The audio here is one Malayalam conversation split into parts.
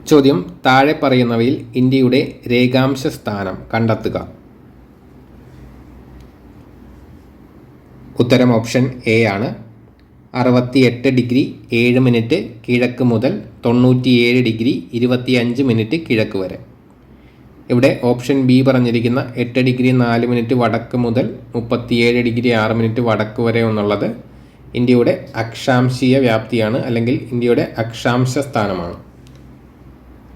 ചോദ്യം താഴെ പറയുന്നവയിൽ ഇന്ത്യയുടെ രേഖാംശ സ്ഥാനം കണ്ടെത്തുക. ഉത്തരം ഓപ്ഷൻ എ ആണ്. 68 ഡിഗ്രി 7 മിനിറ്റ് കിഴക്ക് മുതൽ 97 ഡിഗ്രി 25 മിനിറ്റ് കിഴക്ക് വരെ. ഇവിടെ ഓപ്ഷൻ ബി പറഞ്ഞിരിക്കുന്ന 8 ഡിഗ്രി 4 മിനിറ്റ് വടക്ക് മുതൽ 37 ഡിഗ്രി 6 മിനിറ്റ് വടക്ക് വരെ എന്നുള്ളത് ഇന്ത്യയുടെ അക്ഷാംശീയ വ്യാപ്തിയാണ്, അല്ലെങ്കിൽ ഇന്ത്യയുടെ അക്ഷാംശ സ്ഥാനമാണ്.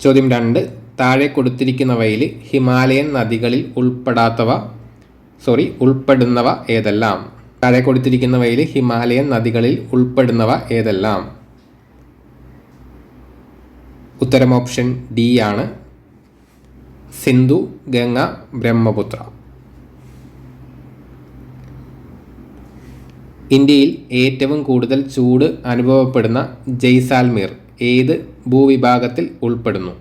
ചോദ്യം 2. താഴെ കൊടുത്തിരിക്കുന്നവയിൽ ഹിമാലയൻ നദികളിൽ ഉൾപ്പെടുന്നവ ഏതെല്ലാം? താഴെ കൊടുത്തിരിക്കുന്നവയിൽ ഹിമാലയൻ നദികളിൽ ഉൾപ്പെടുന്നവ ഏതെല്ലാം? ഉത്തരം ഓപ്ഷൻ ഡി ആണ്. സിന്ധു, ഗംഗ, ബ്രഹ്മപുത്ര. ഇന്ത്യയിൽ ഏറ്റവും കൂടുതൽ ചൂട് അനുഭവപ്പെടുന്ന ജയ്സാൽമീർ ഏത് ഭൂവിഭാഗത്തിൽ ഉൾപ്പെടുന്നു?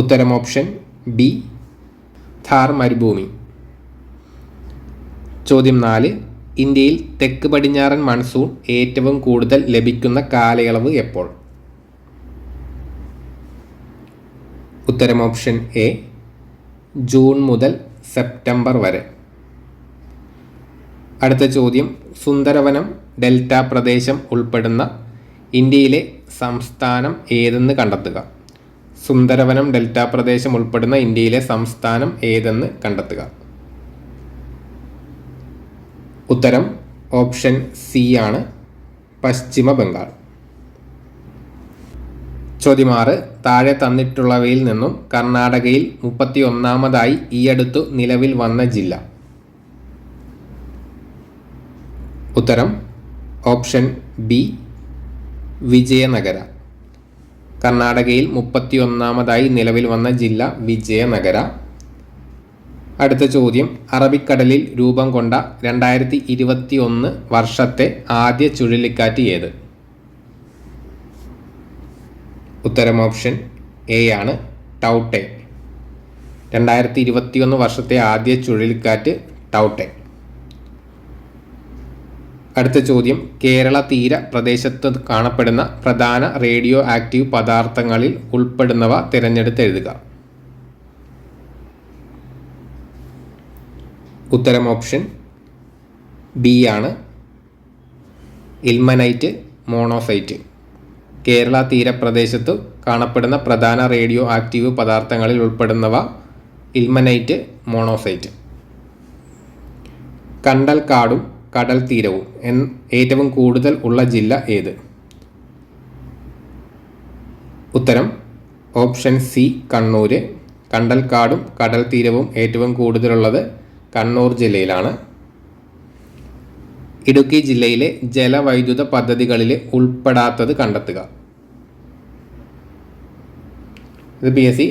ഉത്തരം ഓപ്ഷൻ ബി, ഥാർ മരുഭൂമി. ചോദ്യം 4. ഇന്ത്യയിൽ തെക്ക് പടിഞ്ഞാറൻ മൺസൂൺ ഏറ്റവും കൂടുതൽ ലഭിക്കുന്ന കാലയളവ് എപ്പോൾ? ഉത്തരം ഓപ്ഷൻ എ, ജൂൺ മുതൽ സെപ്റ്റംബർ വരെ. അടുത്ത ചോദ്യം സുന്ദരവനം ഡെൽറ്റ പ്രദേശം ഉൾപ്പെടുന്ന ഇന്ത്യയിലെ സംസ്ഥാനം ഏതെന്ന് കണ്ടെത്തുക. സുന്ദരവനം ഡെൽറ്റ പ്രദേശം ഉൾപ്പെടുന്ന ഇന്ത്യയിലെ സംസ്ഥാനം ഏതെന്ന് കണ്ടെത്തുക. ഉത്തരം ഓപ്ഷൻ സി ആണ്, പശ്ചിമ ബംഗാൾ. ചോദ്യം 6. താഴെ തന്നിട്ടുള്ളവയിൽ നിന്നും കർണാടകയിൽ 31ാമതായി ഈയടുത്തു നിലവിൽ വന്ന ജില്ല? ഉത്തരം ഓപ്ഷൻ ബി, വിജയനഗര. കർണാടകയിൽ 31ാമതായി നിലവിൽ വന്ന ജില്ല വിജയനഗര. അടുത്ത ചോദ്യം അറബിക്കടലിൽ രൂപം കൊണ്ട 2021 വർഷത്തെ ആദ്യ ചുഴലിക്കാറ്റ് ഏത്? ഉത്തരം ഓപ്ഷൻ എ ആണ്, ടൗട്ടെ. 2021 വർഷത്തെ ആദ്യ ചുഴലിക്കാറ്റ് ടൗട്ടെ. അടുത്ത ചോദ്യം കേരള തീര പ്രദേശത്ത് കാണപ്പെടുന്ന പ്രധാന റേഡിയോ ആക്റ്റീവ് പദാർത്ഥങ്ങളിൽ ഉൾപ്പെടുന്നവ തിരഞ്ഞെടുത്ത് എഴുതുക. ഉത്തരം ഓപ്ഷൻ ബി ആണ്, ഇൽമനൈറ്റ്, മോണോസൈറ്റ്. കേരള തീരപ്രദേശത്ത് കാണപ്പെടുന്ന പ്രധാന റേഡിയോ ആക്റ്റീവ് പദാർത്ഥങ്ങളിൽ ഉൾപ്പെടുന്നവ ഇൽമനൈറ്റ്, മോണോസൈറ്റ്. കണ്ടൽക്കാടും കടൽ തീരവും ഏറ്റവും കൂടുതൽ ഉള്ള ജില്ല ഏത്? ഉത്തരം ഓപ്ഷൻ സി, കണ്ണൂർ. കണ്ടൽക്കാടും കടൽ തീരവും ഏറ്റവും കൂടുതലുള്ളത് കണ്ണൂർ ജില്ലയിലാണ്. ഇടുക്കി ജില്ലയിലെ ജലവൈദ്യുത പദ്ധതികളിൽ ഉൾപ്പെടാത്തത് കണ്ടെത്തുക. ഇത് PSC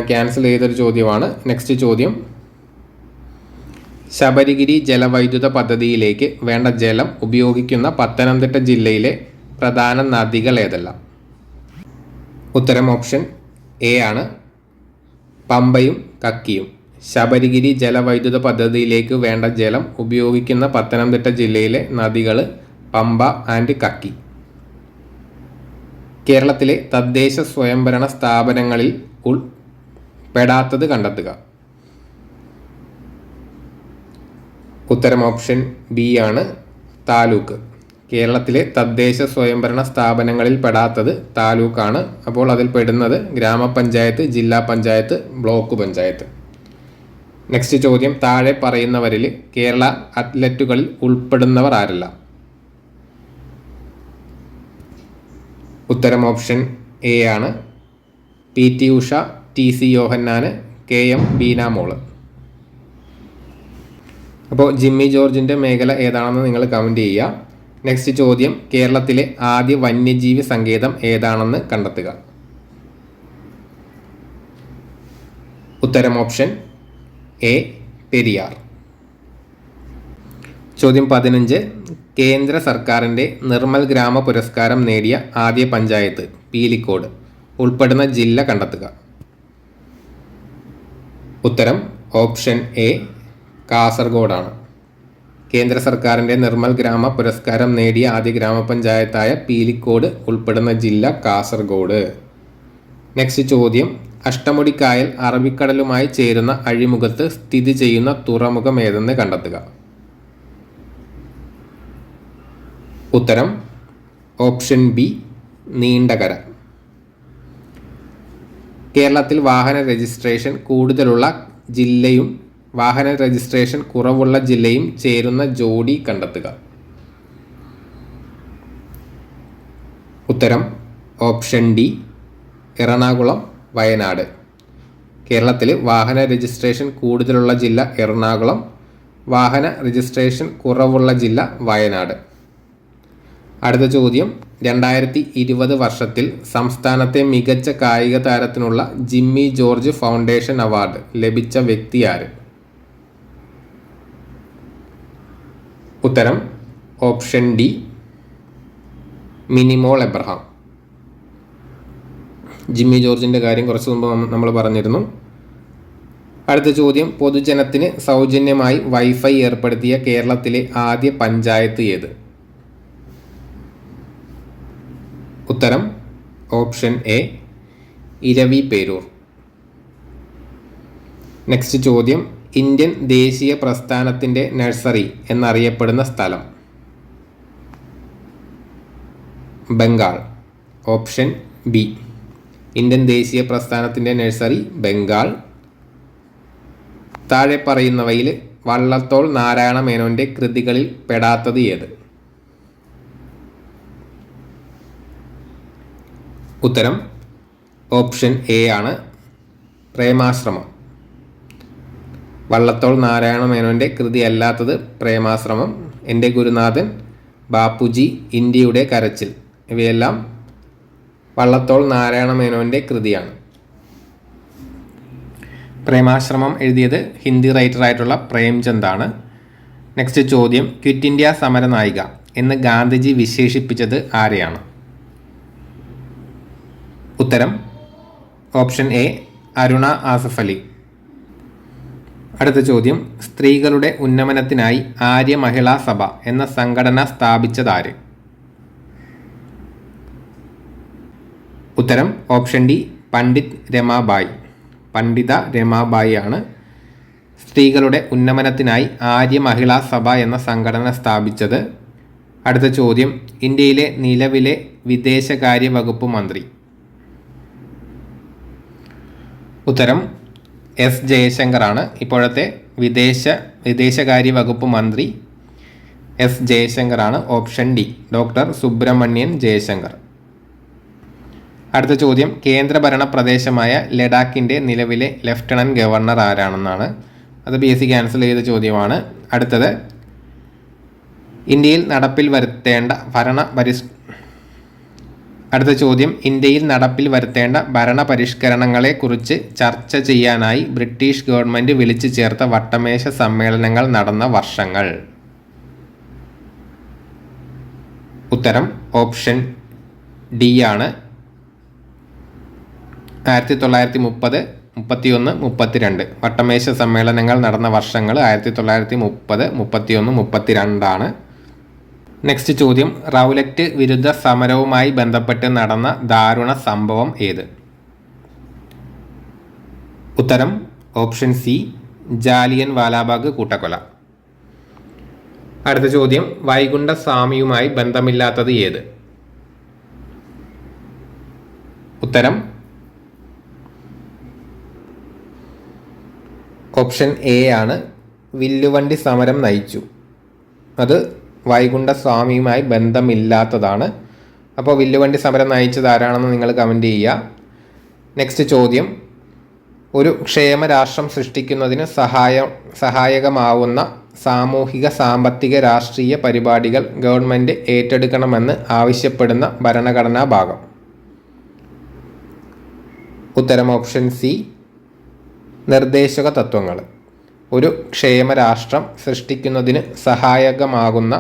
ക്യാൻസൽ ചെയ്തൊരു ചോദ്യമാണ്. നെക്സ്റ്റ് ചോദ്യം ശബരിഗിരി ജലവൈദ്യുത പദ്ധതിയിലേക്ക് വേണ്ട ജലം ഉപയോഗിക്കുന്ന പത്തനംതിട്ട ജില്ലയിലെ പ്രധാന നദികൾ ഏതെല്ലാം? ഉത്തരം ഓപ്ഷൻ എ ആണ്, പമ്പയും കക്കിയും. ശബരിഗിരി ജലവൈദ്യുത പദ്ധതിയിലേക്ക് വേണ്ട ജലം ഉപയോഗിക്കുന്ന പത്തനംതിട്ട ജില്ലയിലെ നദികൾ പമ്പ ആൻഡ് കക്കി. കേരളത്തിലെ തദ്ദേശ സ്വയംഭരണ സ്ഥാപനങ്ങളിൽ ഉൾപ്പെടാത്തത് കണ്ടെത്തുക. ഉത്തരം ഓപ്ഷൻ ബി ആണ്, താലൂക്ക്. കേരളത്തിലെ തദ്ദേശ സ്വയംഭരണ സ്ഥാപനങ്ങളിൽ പെടാത്തത് താലൂക്കാണ്. അപ്പോൾ അതിൽ പെടുന്നത് ഗ്രാമപഞ്ചായത്ത്, ജില്ലാ പഞ്ചായത്ത്, ബ്ലോക്ക് പഞ്ചായത്ത്. നെക്സ്റ്റ് ചോദ്യം താഴെ പറയുന്നവരിൽ കേരള അത്ലറ്റുകളിൽ ഉൾപ്പെടുന്നവർ ആരല്ല? ഉത്തരം ഓപ്ഷൻ എ ആണ്, PT Usha, TC യോഹന്നാന്, KM Beenamol. അപ്പോൾ ജിമ്മി ജോർജിൻ്റെ മേഖല ഏതാണെന്ന് നിങ്ങൾ കമൻറ്റ് ചെയ്യുക. നെക്സ്റ്റ് ചോദ്യം കേരളത്തിലെ ആദ്യ വന്യജീവി സങ്കേതം ഏതാണെന്ന് കണ്ടെത്തുക. ഉത്തരം ഓപ്ഷൻ എ, പെരിയാർ. ചോദ്യം 15. കേന്ദ്ര സർക്കാരിൻ്റെ നിർമ്മൽ ഗ്രാമ പുരസ്കാരം നേടിയ ആദ്യ പഞ്ചായത്ത് പീലിക്കോട് ഉൾപ്പെടുന്ന ജില്ല കണ്ടെത്തുക. ഉത്തരം ഓപ്ഷൻ എ, കാസർഗോഡാണ്. കേന്ദ്ര സർക്കാരിൻ്റെ നിർമ്മൽ ഗ്രാമ പുരസ്കാരം നേടിയ ആദ്യ ഗ്രാമപഞ്ചായത്തായ പീലിക്കോട് ഉൾപ്പെടുന്ന ജില്ല കാസർഗോഡ്. നെക്സ്റ്റ് ചോദ്യം, അഷ്ടമുടിക്കായൽ അറബിക്കടലുമായി ചേരുന്ന അഴിമുഖത്ത് സ്ഥിതി ചെയ്യുന്ന തുറമുഖം ഏതെന്ന് കണ്ടെത്തുക. ഉത്തരം ഓപ്ഷൻ ബി നീണ്ടകര. കേരളത്തിൽ വാഹന രജിസ്ട്രേഷൻ കൂടുതലുള്ള ജില്ലയും വാഹന രജിസ്ട്രേഷൻ കുറവുള്ള ജില്ലയും ചേരുന്ന ജോഡി കണ്ടെത്തുക. ഉത്തരം ഓപ്ഷൻ ഡി എറണാകുളം വയനാട്. കേരളത്തിൽ വാഹന രജിസ്ട്രേഷൻ കൂടുതലുള്ള ജില്ല എറണാകുളം, വാഹന രജിസ്ട്രേഷൻ കുറവുള്ള ജില്ല വയനാട്. അടുത്ത ചോദ്യം, 2020 വർഷത്തിൽ സംസ്ഥാനത്തെ മികച്ച കായിക താരത്തിനുള്ള ജിമ്മി ജോർജ് ഫൗണ്ടേഷൻ അവാർഡ് ലഭിച്ച വ്യക്തി ആര്? ഉത്തരം ഓപ്ഷൻ ഡി മിനിമോൾ എബ്രഹാം. ജിമ്മി ജോർജിൻ്റെ കാര്യം കുറച്ച് മുമ്പ് നമ്മൾ പറഞ്ഞിരുന്നു. അടുത്ത ചോദ്യം, പൊതുജനത്തിന് സൗജന്യമായി വൈഫൈ ഏർപ്പെടുത്തിയ കേരളത്തിലെ ആദ്യ പഞ്ചായത്ത് ഏത്? ഉത്തരം ഓപ്ഷൻ എ ഇരവിപേരൂർ. നെക്സ്റ്റ് ചോദ്യം, ഇന്ത്യൻ ദേശീയ പ്രസ്ഥാനത്തിൻ്റെ നഴ്സറി എന്നറിയപ്പെടുന്ന സ്ഥലം? ബംഗാൾ. ഓപ്ഷൻ ബി ഇന്ത്യൻ ദേശീയ പ്രസ്ഥാനത്തിൻ്റെ നഴ്സറി ബംഗാൾ. താഴെ പറയുന്നവയിൽ വള്ളത്തോൾ നാരായണ മേനോൻ്റെ കൃതികളിൽ പെടാത്തത് ഏത്? ഉത്തരം ഓപ്ഷൻ എ ആണ് പ്രേമാശ്രമം. വള്ളത്തോൾ നാരായണ മേനോൻ്റെ കൃതി അല്ലാത്തത് പ്രേമാശ്രമം, എൻ്റെ ഗുരുനാഥൻ, ബാപ്പുജി, ഇന്ത്യയുടെ കരച്ചിൽ ഇവയെല്ലാം വള്ളത്തോൾ നാരായണ മേനോൻ്റെ കൃതിയാണ്. പ്രേമാശ്രമം എഴുതിയത് ഹിന്ദി റൈറ്ററായിട്ടുള്ള പ്രേംചന്ദാണ്. നെക്സ്റ്റ് ചോദ്യം, ക്വിറ്റ് ഇന്ത്യ സമരനായിക എന്ന് ഗാന്ധിജി വിശേഷിപ്പിച്ചത് ആരെയാണ്? ഉത്തരം ഓപ്ഷൻ എ അരുണ ആസഫ് അലി. അടുത്ത ചോദ്യം, സ്ത്രീകളുടെ ഉന്നമനത്തിനായി ആര്യ മഹിളാ സഭ എന്ന സംഘടന സ്ഥാപിച്ചതാര്? ഉത്തരം ഓപ്ഷൻ ഡി പണ്ഡിറ്റ് രമാബായി. പണ്ഡിത രമാബായി ആണ് സ്ത്രീകളുടെ ഉന്നമനത്തിനായി ആര്യ മഹിളാ സഭ എന്ന സംഘടന സ്ഥാപിച്ചത്. അടുത്ത ചോദ്യം, ഇന്ത്യയിലെ നിലവിലെ വിദേശകാര്യ വകുപ്പ് മന്ത്രി? ഉത്തരം എസ് ജയശങ്കറാണ്. ഇപ്പോഴത്തെ വിദേശകാര്യ വകുപ്പ് മന്ത്രി എസ് ജയശങ്കറാണ്. Option D doctor Subrahmanyam Jaishankar. അടുത്ത ചോദ്യം, കേന്ദ്രഭരണ പ്രദേശമായ ലഡാക്കിൻ്റെ നിലവിലെ ലഫ്റ്റനന്റ് ഗവർണർ ആരാണെന്നാണ്. അത് BSc ക്യാൻസൽ ചെയ്ത ചോദ്യമാണ്. അടുത്തത്, ഇന്ത്യയിൽ നടപ്പിൽ വരുത്തേണ്ട ഭരണപരിഷ്കരണങ്ങളെക്കുറിച്ച് ചർച്ച ചെയ്യാനായി ബ്രിട്ടീഷ് ഗവൺമെൻറ് വിളിച്ചു ചേർത്ത വട്ടമേശ സമ്മേളനങ്ങൾ നടന്ന വർഷങ്ങൾ? ഉത്തരം ഓപ്ഷൻ ഡി ആണ് 1930, 31, 32. വട്ടമേശ സമ്മേളനങ്ങൾ നടന്ന വർഷങ്ങൾ 1930, 31, 32 ആണ്. നെക്സ്റ്റ് ചോദ്യം, റൗലറ്റ് വിരുദ്ധ സമരവുമായി ബന്ധപ്പെട്ട് നടന്ന ദാരുണ സംഭവം ഏത്? ഉത്തരം ഓപ്ഷൻ സി ജാലിയൻ വാലാബാഗ് കൂട്ടക്കൊല. അടുത്ത ചോദ്യം, വൈകുണ്ഠ സ്വാമിയുമായി ബന്ധമില്ലാത്തത് ഏത്? ഉത്തരം ഓപ്ഷൻ എ ആണ് വില്ലുവണ്ടി സമരം നയിച്ചു. അത് വൈകുണ്ഠ സ്വാമിയുമായി ബന്ധമില്ലാത്തതാണ്. അപ്പോൾ വില്ലുവണ്ടി സമരം നയിച്ചത് ആരാണെന്ന് നിങ്ങൾ കമൻറ്റ് ചെയ്യുക. നെക്സ്റ്റ് ചോദ്യം, ഒരു ക്ഷേമരാഷ്ട്രം സൃഷ്ടിക്കുന്നതിന് സഹായകമാവുന്ന സാമൂഹിക സാമ്പത്തിക രാഷ്ട്രീയ പരിപാടികൾ ഗവൺമെൻറ് ഏറ്റെടുക്കണമെന്ന് ആവശ്യപ്പെടുന്ന ഭരണഘടനാ ഭാഗം? ഉത്തരം ഓപ്ഷൻ സി നിർദ്ദേശക തത്വങ്ങൾ. ഒരു ക്ഷേമരാഷ്ട്രം സൃഷ്ടിക്കുന്നതിന് സഹായകമാകുന്ന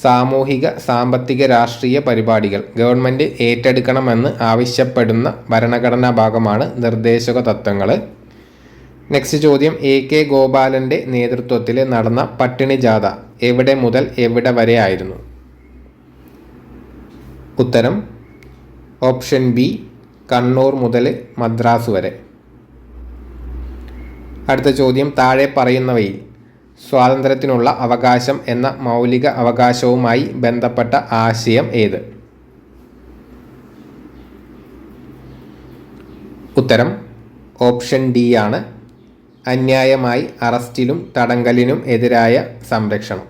സാമൂഹിക സാമ്പത്തിക രാഷ്ട്രീയ പരിപാടികൾ ഗവൺമെൻറ് ഏറ്റെടുക്കണമെന്ന് ആവശ്യപ്പെടുന്ന ഭരണഘടനാ ഭാഗമാണ് നിർദ്ദേശക തത്വങ്ങൾ. നെക്സ്റ്റ് ചോദ്യം, AK ഗോപാലൻ്റെ നേതൃത്വത്തിൽ നടന്ന പട്ടിണി ജാഥ എവിടെ മുതൽ എവിടെ വരെ ആയിരുന്നു? ഉത്തരം ഓപ്ഷൻ ബി കണ്ണൂർ മുതൽ മദ്രാസ് വരെ. അടുത്ത ചോദ്യം, താഴെ പറയുന്നവയിൽ സ്വാതന്ത്ര്യത്തിനുള്ള അവകാശം എന്ന മൗലിക അവകാശവുമായി ബന്ധപ്പെട്ട ആശയം ഏത്? ഉത്തരം ഓപ്ഷൻ ഡി ആണ് അന്യായമായി അറസ്റ്റിലും തടങ്കലിനും എതിരായ സംരക്ഷണം.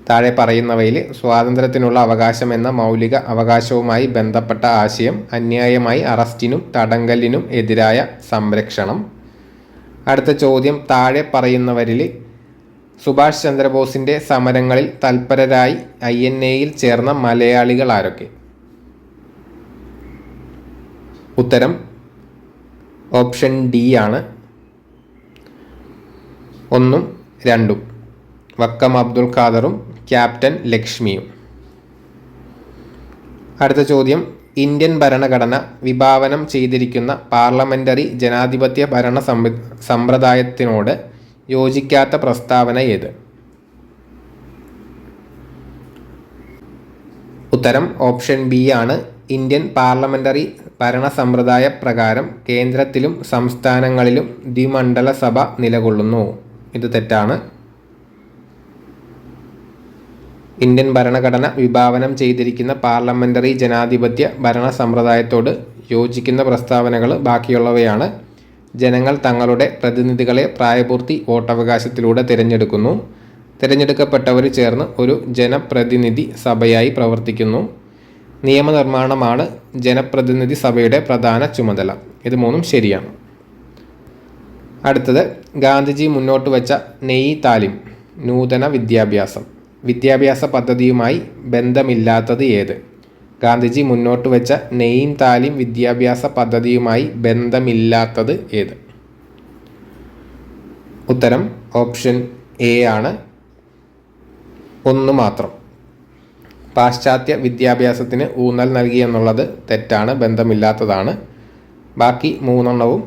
താഴെ പറയുന്നവയിൽ സ്വാതന്ത്ര്യത്തിനുള്ള അവകാശം എന്ന മൗലിക അവകാശവുമായി ബന്ധപ്പെട്ട ആശയം അന്യായമായി അറസ്റ്റിനും തടങ്കലിനും എതിരായ സംരക്ഷണം. അടുത്ത ചോദ്യം, താഴെ പറയുന്നവരിൽ സുഭാഷ് ചന്ദ്രബോസിൻ്റെ സമരങ്ങളിൽ തൽപരരായി INA-യിൽ ചേർന്ന മലയാളികൾ ആരൊക്കെ? ഉത്തരം ഓപ്ഷൻ ഡി ആണ് 1 2 വക്കം അബ്ദുൽ ഖാദറും ക്യാപ്റ്റൻ ലക്ഷ്മിയും. അടുത്ത ചോദ്യം, ഇന്ത്യൻ ഭരണഘടന വിഭാവനം ചെയ്തിരിക്കുന്ന പാർലമെൻ്ററി ജനാധിപത്യ ഭരണ സമ്പ്രദായത്തിനോട് യോജിക്കാത്ത പ്രസ്താവന ഏത്? ഉത്തരം ഓപ്ഷൻ ബി ആണ് ഇന്ത്യൻ പാർലമെൻ്ററി ഭരണ സമ്പ്രദായ പ്രകാരം കേന്ദ്രത്തിലും സംസ്ഥാനങ്ങളിലും ദ്വിമണ്ഡല സഭ നിലകൊള്ളുന്നു. ഇത് തെറ്റാണ്. ഇന്ത്യൻ ഭരണഘടന വിഭാവനം ചെയ്തിരിക്കുന്ന പാർലമെൻ്ററി ജനാധിപത്യ ഭരണ സമ്പ്രദായത്തോട് യോജിക്കുന്ന പ്രസ്താവനകൾ ബാക്കിയുള്ളവയാണ്. ജനങ്ങൾ തങ്ങളുടെ പ്രതിനിധികളെ പ്രായപൂർത്തി വോട്ടവകാശത്തിലൂടെ തിരഞ്ഞെടുക്കുന്നു. തിരഞ്ഞെടുക്കപ്പെട്ടവർ ചേർന്ന് ഒരു ജനപ്രതിനിധി സഭയായി പ്രവർത്തിക്കുന്നു. നിയമനിർമ്മാണമാണ് ജനപ്രതിനിധി സഭയുടെ പ്രധാന ചുമതല. ഇത് മൂന്നും ശരിയാണ്. അടുത്തത്, ഗാന്ധിജി മുന്നോട്ട് വച്ച നെയ് താലിം നൂതന വിദ്യാഭ്യാസ പദ്ധതിയുമായി ബന്ധമില്ലാത്തത് ഏത്? ഗാന്ധിജി മുന്നോട്ട് വെച്ച നെയ് താലിം വിദ്യാഭ്യാസ പദ്ധതിയുമായി ബന്ധമില്ലാത്തത് ഏത്? ഉത്തരം ഓപ്ഷൻ എ ആണ് 1 മാത്രം. പാശ്ചാത്യ വിദ്യാഭ്യാസത്തിന് ഊന്നൽ നൽകി എന്നുള്ളത് തെറ്റാണ്, ബന്ധമില്ലാത്തതാണ്. ബാക്കി 3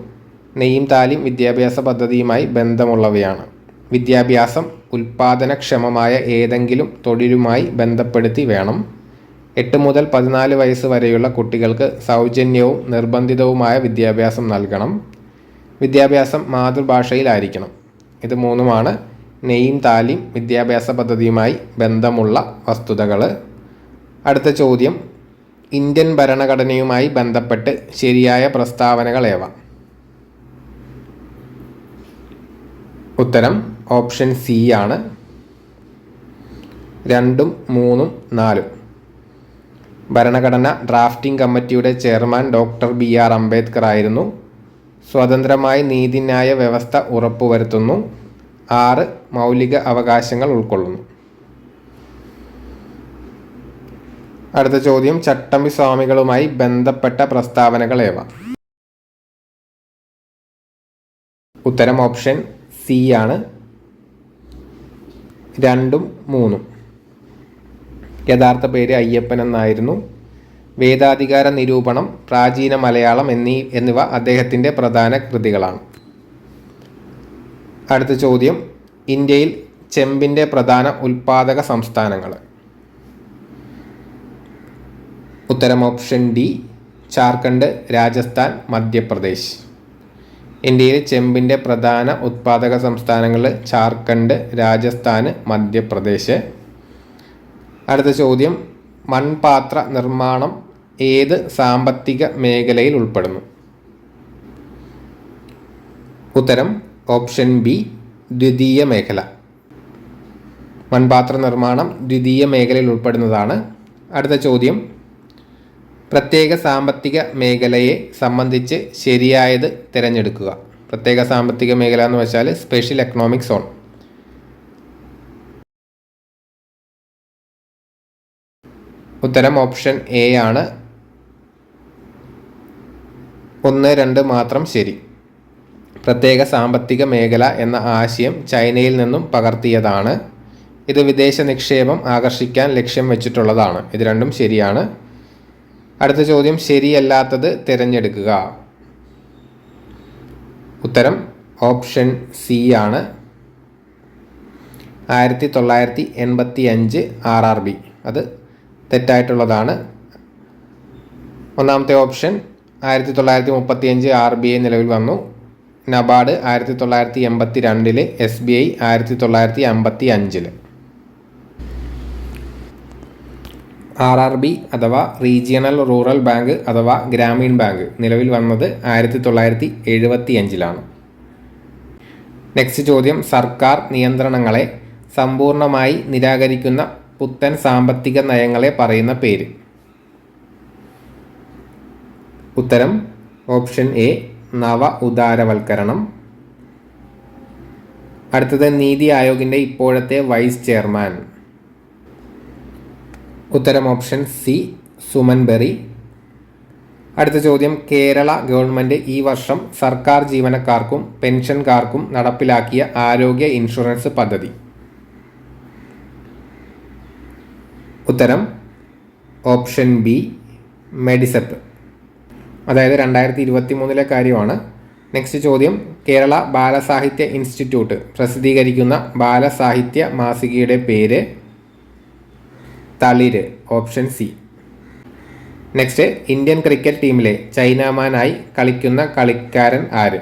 നെയ്യും താലിം വിദ്യാഭ്യാസ പദ്ധതിയുമായി ബന്ധമുള്ളവയാണ്. വിദ്യാഭ്യാസം ഉൽപാദനക്ഷമമായ ഏതെങ്കിലും തൊഴിലുമായി ബന്ധപ്പെടുത്തി വേണം. 8 മുതൽ 14 വയസ്സ് വരെയുള്ള കുട്ടികൾക്ക് സൗജന്യവും നിർബന്ധിതവുമായ വിദ്യാഭ്യാസം നൽകണം. വിദ്യാഭ്യാസം മാതൃഭാഷയിലായിരിക്കണം. ഇത് 3 നെയ്യും താലിം വിദ്യാഭ്യാസ പദ്ധതിയുമായി ബന്ധമുള്ള വസ്തുതകൾ. അടുത്ത ചോദ്യം, ഇന്ത്യൻ ഭരണഘടനയുമായി ബന്ധപ്പെട്ട് ശരിയായ പ്രസ്താവനകൾ ഏവ? ഉത്തരം ഓപ്ഷൻ സി ആണ് 2, 3, 4. ഭരണഘടന ഡ്രാഫ്റ്റിംഗ് കമ്മിറ്റിയുടെ ചെയർമാൻ ഡോക്ടർ BR അംബേദ്കർ ആയിരുന്നു. സ്വതന്ത്രമായ നീതിന്യായ വ്യവസ്ഥ ഉറപ്പുവരുത്തുന്നു. 6 മൗലിക അവകാശങ്ങൾ ഉൾക്കൊള്ളുന്നു. അടുത്ത ചോദ്യം, ചട്ടമ്പി സ്വാമികളുമായി ബന്ധപ്പെട്ട പ്രസ്താവനകൾ ഏവ? ഉത്തരം ഓപ്ഷൻ സി ആണ് 2, 3. യഥാർത്ഥ പേര് അയ്യപ്പൻ എന്നായിരുന്നു. വേദാധികാര നിരൂപണം, പ്രാചീന മലയാളം എന്നിവ അദ്ദേഹത്തിൻ്റെ പ്രധാന കൃതികളാണ്. അടുത്ത ചോദ്യം, ഇന്ത്യയിൽ ചെമ്പിൻ്റെ പ്രധാന ഉൽപ്പാദക സംസ്ഥാനങ്ങൾ? ഉത്തരം ഓപ്ഷൻ ഡി ജാർഖണ്ഡ്, രാജസ്ഥാൻ, മധ്യപ്രദേശ്. ഇന്ത്യയിൽ ചെമ്പിൻ്റെ പ്രധാന ഉത്പാദക സംസ്ഥാനങ്ങൾ ജാർഖണ്ഡ്, രാജസ്ഥാൻ, മധ്യപ്രദേശ്. അടുത്ത ചോദ്യം, മൺപാത്ര നിർമ്മാണം ഏത് സാമ്പത്തിക മേഖലയിൽ ഉൾപ്പെടുന്നു? ഉത്തരം ഓപ്ഷൻ ബി ദ്വിതീയ മേഖല. മൺപാത്ര നിർമ്മാണം ദ്വിതീയ മേഖലയിൽ ഉൾപ്പെടുന്നതാണ്. അടുത്ത ചോദ്യം, പ്രത്യേക സാമ്പത്തിക മേഖലയെ സംബന്ധിച്ച് ശരിയായത് തിരഞ്ഞെടുക്കുക. പ്രത്യേക സാമ്പത്തിക മേഖല എന്ന് വെച്ചാൽ സ്പെഷ്യൽ എക്കണോമിക് സോൺ. ഉത്തരം ഓപ്ഷൻ എ ആണ് 1, 2 മാത്രം ശരി. പ്രത്യേക സാമ്പത്തിക മേഖല എന്ന ആശയം ചൈനയിൽ നിന്നും പകർത്തിയതാണ്. ഇത് വിദേശ നിക്ഷേപം ആകർഷിക്കാൻ ലക്ഷ്യം വെച്ചിട്ടുള്ളതാണ്. ഇത് രണ്ടും ശരിയാണ്. അടുത്ത ചോദ്യം, ശരിയല്ലാത്തത് തിരഞ്ഞെടുക്കുക. ഉത്തരം ഓപ്ഷൻ സി ആണ് 1985 RRB. അത് തെറ്റായിട്ടുള്ളതാണ്. ഒന്നാമത്തെ ഓപ്ഷൻ 1935 RBI നിലവിൽ വന്നു. NABARD 1982, SBI 1955. RRB അഥവാ റീജിയണൽ റൂറൽ ബാങ്ക് അഥവാ ഗ്രാമീൺ ബാങ്ക് നിലവിൽ വന്നത് 1975. നെക്സ്റ്റ് ചോദ്യം, സർക്കാർ നിയന്ത്രണങ്ങളെ സമ്പൂർണ്ണമായി നിരാകരിക്കുന്ന പുത്തൻ സാമ്പത്തിക നയങ്ങളെ പറയുന്ന പേര്. ഉത്തരം ഓപ്ഷൻ എ നവ ഉദാരവൽക്കരണം. അടുത്തത് നീതി ആയോഗിൻ്റെ ഇപ്പോഴത്തെ വൈസ് ചെയർമാൻ. ഉത്തരം ഓപ്ഷൻ സി സുമൻ ബെറി. അടുത്ത ചോദ്യം, കേരള ഗവൺമെൻറ് ഈ വർഷം സർക്കാർ ജീവനക്കാർക്കും പെൻഷൻകാർക്കും നടപ്പിലാക്കിയ ആരോഗ്യ ഇൻഷുറൻസ് പദ്ധതി. ഉത്തരം ഓപ്ഷൻ ബി മെഡിസെപ്പ്. അതായത് 2023 കാര്യമാണ്. നെക്സ്റ്റ് ചോദ്യം, കേരള ബാലസാഹിത്യ ഇൻസ്റ്റിറ്റ്യൂട്ട് പ്രസിദ്ധീകരിക്കുന്ന ബാലസാഹിത്യ മാസികയുടെ പേര്. Thalir. Option C. Next, Indian cricket ടീമിലെ ചൈനാമാനായി കളിക്കുന്ന കളിക്കാരൻ ആര്?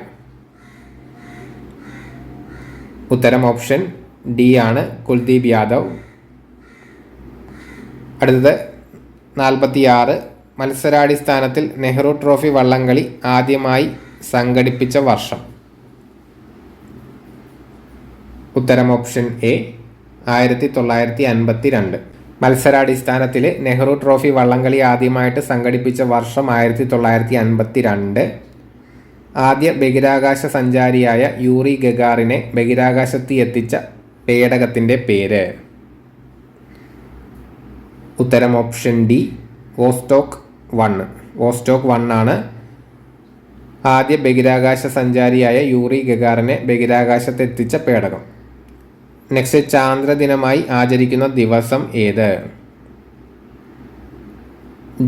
ഉത്തരം ഓപ്ഷൻ ഡി ആണ്, കുൽദീപ് യാദവ്. അടുത്തത് 46, മത്സരാടിസ്ഥാനത്തിൽ നെഹ്റു ട്രോഫി വള്ളംകളി ആദ്യമായി സംഘടിപ്പിച്ച വർഷം. ഉത്തരം ഓപ്ഷൻ എ 1952. മത്സരാടിസ്ഥാനത്തിൽ നെഹ്റു ട്രോഫി വള്ളംകളി ആദ്യമായിട്ട് സംഘടിപ്പിച്ച വർഷം 1952. ആദ്യ ബഹിരാകാശ സഞ്ചാരിയായ യൂറി ഗഗാറിനെ ബഹിരാകാശത്ത് എത്തിച്ച പേടകത്തിൻ്റെ പേര്. ഉത്തരം ഓപ്ഷൻ ഡി വോസ്റ്റോക്ക് 1. വോസ്റ്റോക്ക് 1 ആണ് ആദ്യ ബഹിരാകാശ സഞ്ചാരിയായ യൂറി ഗഗാറിനെ ബഹിരാകാശത്ത് എത്തിച്ച പേടകം. നെക്സ്റ്റ്, ചാന്ദ്രദിനമായി ആചരിക്കുന്ന ദിവസം ഏത്?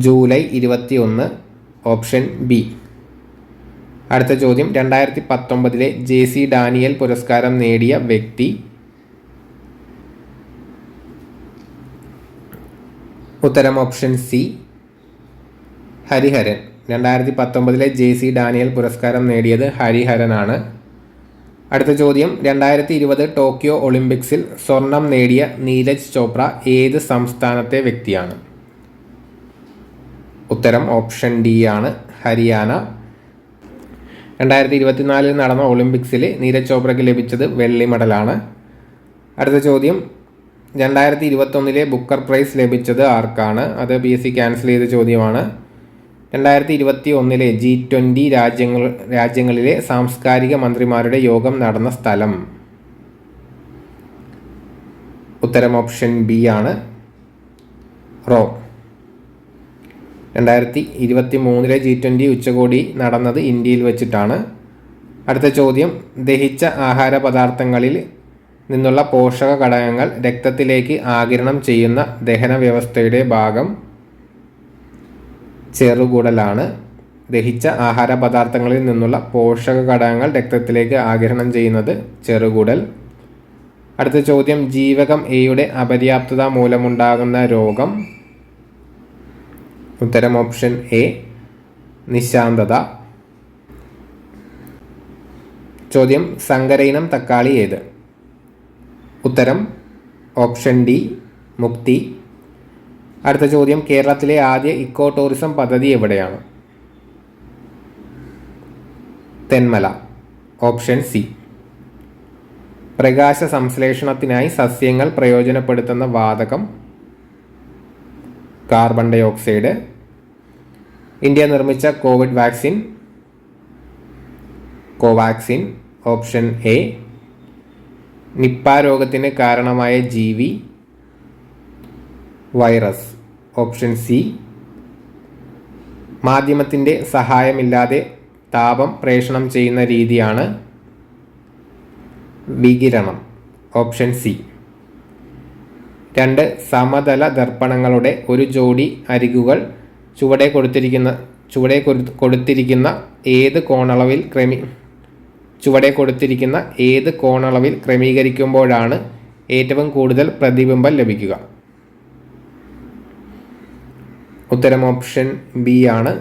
ജൂലൈ 21. Option B. അടുത്ത ചോദ്യം, 2019 JC ഡാനിയൽ പുരസ്കാരം നേടിയ വ്യക്തി. ഉത്തരം option C Hariharan. 2019 JC Daniel പുരസ്കാരം നേടിയത് ഹരിഹരനാണ്. അടുത്ത ചോദ്യം, 2020 ടോക്കിയോ ഒളിമ്പിക്സിൽ സ്വർണം നേടിയ നീരജ് ചോപ്ര ഏത് സംസ്ഥാനത്തെ വ്യക്തിയാണ്? ഉത്തരം ഓപ്ഷൻ ഡി ആണ്, ഹരിയാന. 2024 നടന്ന ഒളിമ്പിക്സിൽ നീരജ് ചോപ്രയ്ക്ക് ലഭിച്ചത് വെള്ളി മെഡലാണ്. അടുത്ത ചോദ്യം, 2021 ബുക്കർ പ്രൈസ് ലഭിച്ചത് ആർക്കാണ്? അത് PSC ക്യാൻസൽ ചെയ്ത ചോദ്യമാണ്. 2021 G20 രാജ്യങ്ങളിലെ സാംസ്കാരിക മന്ത്രിമാരുടെ യോഗം നടന്ന സ്ഥലം. ഉത്തരം ഓപ്ഷൻ ബി ആണ്, റോം. 2023 G20 ഉച്ചകോടി നടന്നത് ഇന്ത്യയിൽ വെച്ചിട്ടാണ്. അടുത്ത ചോദ്യം, ദഹിച്ച ആഹാര പദാർത്ഥങ്ങളിൽ നിന്നുള്ള പോഷക ഘടകങ്ങൾ രക്തത്തിലേക്ക് ആഗിരണം ചെയ്യുന്ന ദഹന വ്യവസ്ഥയുടെ ഭാഗം. ചെറുകുടലാണ്. ദഹിച്ച ആഹാര പദാർത്ഥങ്ങളിൽ നിന്നുള്ള പോഷക ഘടകങ്ങൾ രക്തത്തിലേക്ക് ആഗിരണം ചെയ്യുന്നത് ചെറുകുടൽ. അടുത്ത ചോദ്യം, ജീവകം എയുടെ അപര്യാപ്തത മൂലമുണ്ടാകുന്ന രോഗം. ഉത്തരം ഓപ്ഷൻ എ നിശാന്തത. ചോദ്യം, സങ്കര ഇനം തക്കാളി ഏത്? ഉത്തരം ഓപ്ഷൻ ഡി മുക്തി. അടുത്ത ചോദ്യം, കേരളത്തിലെ ആദ്യ ഇക്കോ ടൂറിസം പദ്ധതി എവിടെയാണ്? തെന്മല. Option C. പ്രകാശ സംശ്ലേഷണത്തിനായി സസ്യങ്ങൾ പ്രയോജനപ്പെടുത്തുന്ന വാതകം. Carbon dioxide. ഇന്ത്യ നിർമ്മിച്ച Covid vaccine. Covaxin. Option A. Nipah രോഗത്തിന് കാരണമായ ജീവി. വൈറസ്. Option C. മാധ്യമത്തിൻ്റെ സഹായമില്ലാതെ താപം പ്രേഷണം ചെയ്യുന്ന രീതിയാണ് വികിരണം. Option C. 2 സമതല ദർപ്പണങ്ങളുടെ ഒരു ജോഡി അരികുകൾ ചുവടെ കൊടുത്തിരിക്കുന്ന ഏത് കോണളവിൽ ക്രമീകരിക്കുമ്പോഴാണ് ഏറ്റവും കൂടുതൽ പ്രതിബിംബം ലഭിക്കുക? ഉത്തരം ഓപ്ഷൻ ബി ആണ്,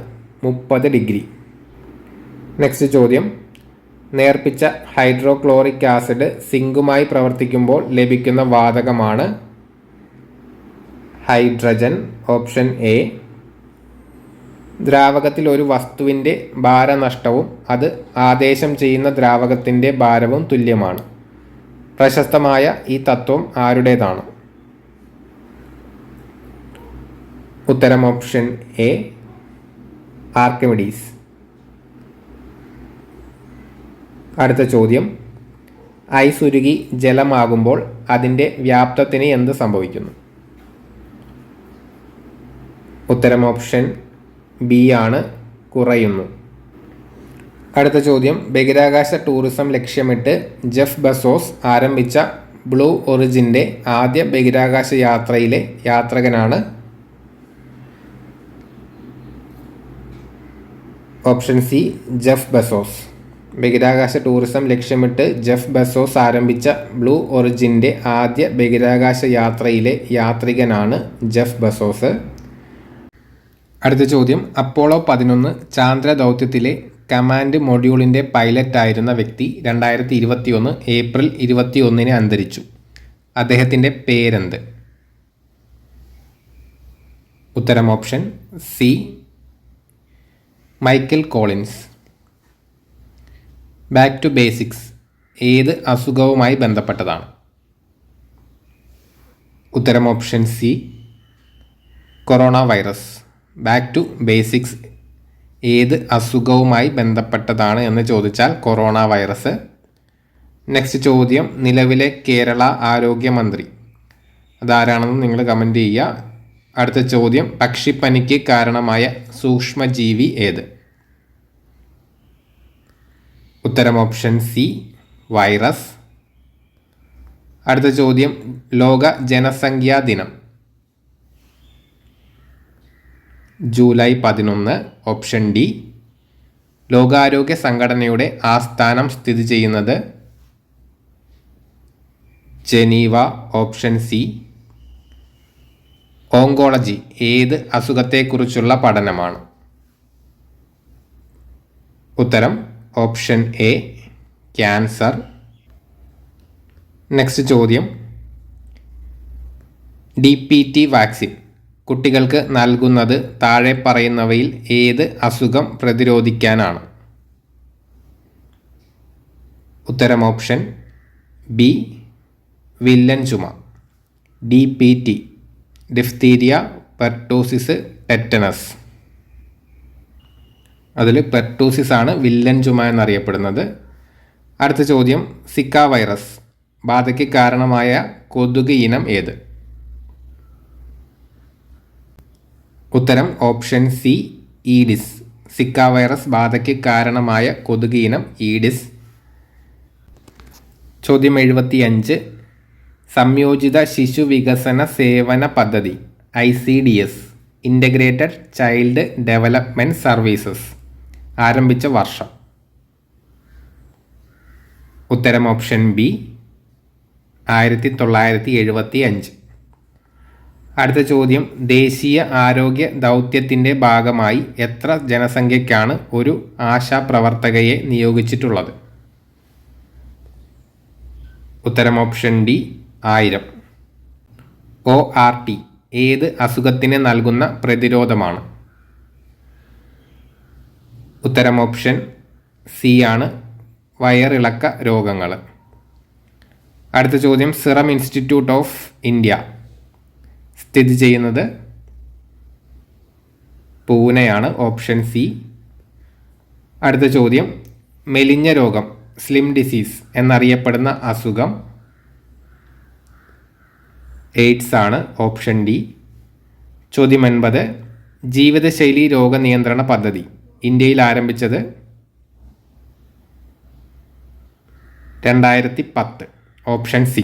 30 ഡിഗ്രി. നെക്സ്റ്റ് ചോദ്യം, നേർപ്പിച്ച ഹൈഡ്രോക്ലോറിക് ആസിഡ് സിങ്കുമായി പ്രവർത്തിക്കുമ്പോൾ ലഭിക്കുന്ന വാതകമാണ് ഹൈഡ്രജൻ. Option A. ദ്രാവകത്തിൽ ഒരു വസ്തുവിൻ്റെ ഭാരനഷ്ടവും അത് ആദേശം ചെയ്യുന്ന ദ്രാവകത്തിൻ്റെ ഭാരവും തുല്യമാണ്. പ്രശസ്തമായ ഈ തത്വം ആരുടേതാണ്? ഉത്തരം ഓപ്ഷൻ എ, ആർക്കിമിഡീസ്. അടുത്ത ചോദ്യം, ഐസ് ഉരുകി ജലമാകുമ്പോൾ അതിൻ്റെ വ്യാപ്തത്തിന് എന്ത് സംഭവിക്കുന്നു? ഉത്തരം ഓപ്ഷൻ ബി ആണ്, കുറയുന്നു. അടുത്ത ചോദ്യം, ബഹിരാകാശ ടൂറിസം ലക്ഷ്യമിട്ട് ജെഫ് ബെസോസ് ആരംഭിച്ച ബ്ലൂ ഒറിജിൻ്റെ ആദ്യ ബഹിരാകാശ യാത്രയിലെ യാത്രികനാണ്? Option C, Jeff Bezos. ബഹിരാകാശ ടൂറിസം ലക്ഷ്യമിട്ട് ജെഫ് ബെസോസ് ആരംഭിച്ച ബ്ലൂ ഒറിജിൻ്റെ ആദ്യ ബഹിരാകാശ യാത്രയിലെ യാത്രികനാണ് ജെഫ് ബെസോസ്. അടുത്ത ചോദ്യം, അപ്പോളോ 11 ചാന്ദ്ര ദൗത്യത്തിലെ കമാൻഡ് മൊഡ്യൂളിൻ്റെ പൈലറ്റായിരുന്ന വ്യക്തി 2021 ഏപ്രിൽ 21 അന്തരിച്ചു. അദ്ദേഹത്തിൻ്റെ പേരെന്ത്? ഉത്തരം option C, Michael Collins. Back to basics ഏത് അസുഖവുമായി ബന്ധപ്പെട്ടതാണ്? ഉത്തരം option C, corona virus. Back to basics ഏത് അസുഖവുമായി ബന്ധപ്പെട്ടതാണ് എന്ന് ചോദിച്ചാൽ കൊറോണ വൈറസ്. നെക്സ്റ്റ് ചോദ്യം, നിലവിലെ കേരള ആരോഗ്യമന്ത്രി അതാരാണെന്ന് നിങ്ങൾ കമൻറ്റ് ചെയ്യുക. അടുത്ത ചോദ്യം, പക്ഷിപ്പനിക്ക് കാരണമായ സൂക്ഷ്മജീവി ഏത്? ഉത്തരം ഓപ്ഷൻ സി, വൈറസ്. അടുത്ത ചോദ്യം, ലോക ജനസംഖ്യാ ദിനം ജൂലൈ 11. Option D. ലോകാരോഗ്യ സംഘടനയുടെ ആസ്ഥാനം സ്ഥിതി ചെയ്യുന്നത് ജനീവ. Option C. ഓങ്കോളജി ഏത് അസുഖത്തെക്കുറിച്ചുള്ള പഠനമാണ്? ഉത്തരം ഓപ്ഷൻ എ, ക്യാൻസർ. നെക്സ്റ്റ് ചോദ്യം, DPT വാക്സിൻ കുട്ടികൾക്ക് നൽകുന്നത് താഴെ പറയുന്നവയിൽ ഏത് അസുഖം പ്രതിരോധിക്കാനാണ്? ഉത്തരം ഓപ്ഷൻ ബി, വില്ലൻ ചുമ. DPT diphtheria, pertussis, tetanus. അതിൽ പെർട്ടൂസിസ് ആണ് വില്ലൻ ചുമ എന്നറിയപ്പെടുന്നത്. അടുത്ത ചോദ്യം, സിക്ക വൈറസ് ബാധയ്ക്ക് കാരണമായ കൊതുക് ഇനം ഏത്? ഉത്തരം option C, Aedes. Zika virus ബാധയ്ക്ക് കാരണമായ കൊതുക് ഇനം ഈഡിസ്. ചോദ്യം 75, സംയോജിത ശിശു വികസന സേവന പദ്ധതി ICDS integrated child development services ആരംഭിച്ച വർഷം? ഉത്തരം ഓപ്ഷൻ ബി, 1975. അടുത്ത ചോദ്യം, ദേശീയ ആരോഗ്യ ദൗത്യത്തിൻ്റെ ഭാഗമായി എത്ര ജനസംഖ്യയ്ക്കാണ് ഒരു ആശാപ്രവർത്തകയെ നിയോഗിച്ചിട്ടുള്ളത്? ഉത്തരം ഓപ്ഷൻ ഡി, 1000. ORT ഏത് അസുഖത്തിന് നൽകുന്ന പ്രതിരോധമാണ്? ഉത്തരം ഓപ്ഷൻ സി ആണ്, വയറിളക്ക രോഗങ്ങൾ. അടുത്ത ചോദ്യം, സിറം ഇൻസ്റ്റിറ്റ്യൂട്ട് ഓഫ് ഇന്ത്യ സ്ഥിതി ചെയ്യുന്നത് പൂനെയാണ്. Option C. അടുത്ത ചോദ്യം, മെലിഞ്ഞ രോഗം സ്ലിം ഡിസീസ് എന്നറിയപ്പെടുന്ന അസുഖം എയ്ഡ്സ് ആണ്. Option D. ചോദ്യം 80, ജീവിതശൈലി രോഗനിയന്ത്രണ പദ്ധതി ഇന്ത്യയിൽ ആരംഭിച്ചത് 2010. Option C.